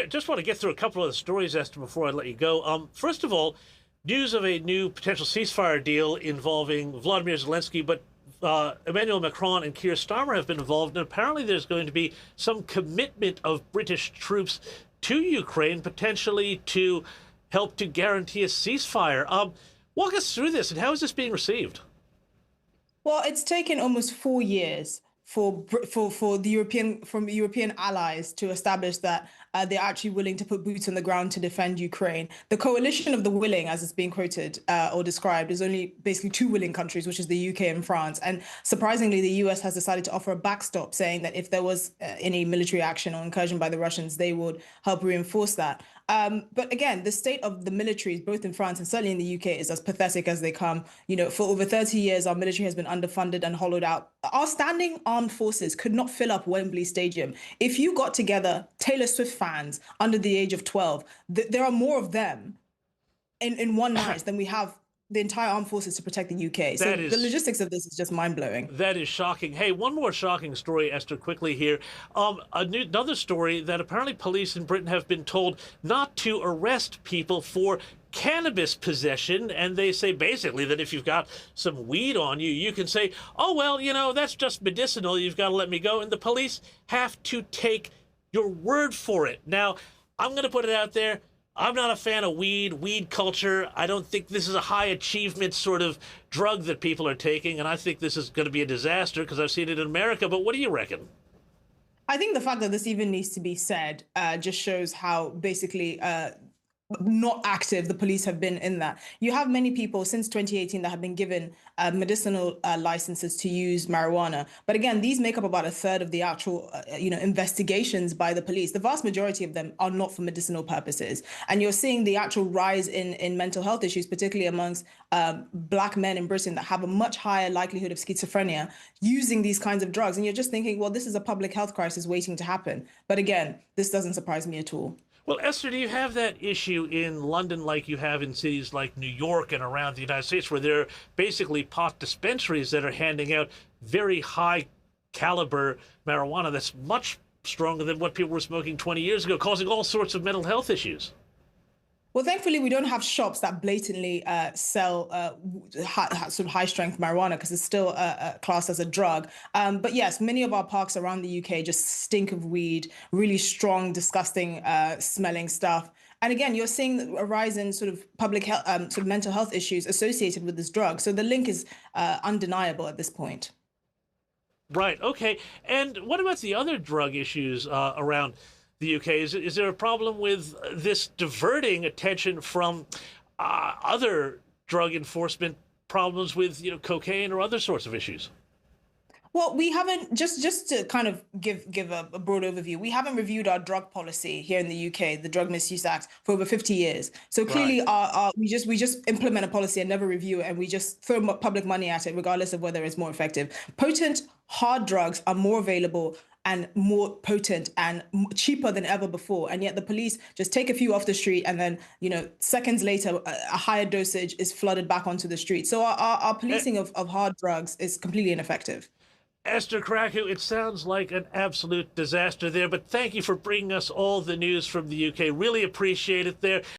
Just want to get through a couple of the stories, Esther, before I let you go. First of all, news of a new potential ceasefire deal involving Vladimir Zelensky, but Emmanuel Macron and Keir Starmer have been involved, and apparently there's going to be some commitment of British troops to Ukraine, potentially to help to guarantee a ceasefire. Walk us through this, and how is this being received? Well, it's taken almost 4 years for the European allies to establish that they're actually willing to put boots on the ground to defend Ukraine. The coalition of the willing, as it's being quoted or described, is only basically two willing countries, which is the UK and France. And surprisingly, the US has decided to offer a backstop, saying that if there was any military action or incursion by the Russians, they would help reinforce that. But again, the state of the militaries, both in France and certainly in the UK, is as pathetic as they come. You know, for over 30 years, our military has been underfunded and hollowed out. Our standing armed forces could not fill up Wembley Stadium. If you got together Taylor Swift fans under the age of 12, there are more of them in one night than we have the entire armed forces to protect the UK. So the logistics of this is just mind-blowing. That is shocking. Hey, one more shocking story, Esther, quickly here. Another story that apparently police in Britain have been told not to arrest people for cannabis possession, and they say basically that if you've got some weed on you, you can say, oh, well, you know, that's just medicinal, you've got to let me go, and the police have to take your word for it. Now, I'm going to put it out there. I'm not a fan of weed culture. I don't think this is a high achievement sort of drug that people are taking, and I think this is going to be a disaster because I've seen it in America. But what do you reckon? I think the fact that this even needs to be said just shows how basically not active the police have been in that. You have many people since 2018 that have been given medicinal licenses to use marijuana. But again, these make up about a third of the actual, investigations by the police. The vast majority of them are not for medicinal purposes. And you're seeing the actual rise in mental health issues, particularly amongst Black men in Britain that have a much higher likelihood of schizophrenia using these kinds of drugs. And you're just thinking, well, this is a public health crisis waiting to happen. But again, this doesn't surprise me at all. Well, Esther, do you have that issue in London like you have in cities like New York and around the United States, where there are basically pot dispensaries that are handing out very high caliber marijuana that's much stronger than what people were smoking 20 years ago, causing all sorts of mental health issues? Well, thankfully, we don't have shops that blatantly sell sort of high-strength marijuana because it's still classed as a drug. But yes, many of our parks around the UK just stink of weed, really strong, disgusting smelling stuff. And again, you're seeing a rise in sort of public health, sort of mental health issues associated with this drug. So the link is undeniable at this point. Right. Okay. And what about the other drug issues around the UK? Is there a problem with this diverting attention from other drug enforcement problems with, cocaine or other sorts of issues? Well, we haven't just to kind of give a broad overview. We haven't reviewed our drug policy here in the UK, the Drug Misuse Act, for over 50 years. So clearly, Right. we just implement a policy and never review it, and we just throw public money at it, regardless of whether it's more effective. Potent hard drugs are more available and more potent and cheaper than ever before. And yet the police just take a few off the street and then, seconds later, a higher dosage is flooded back onto the street. So our policing of hard drugs is completely ineffective. Esther Krakue, it sounds like an absolute disaster there, but thank you for bringing us all the news from the UK. Really appreciate it there.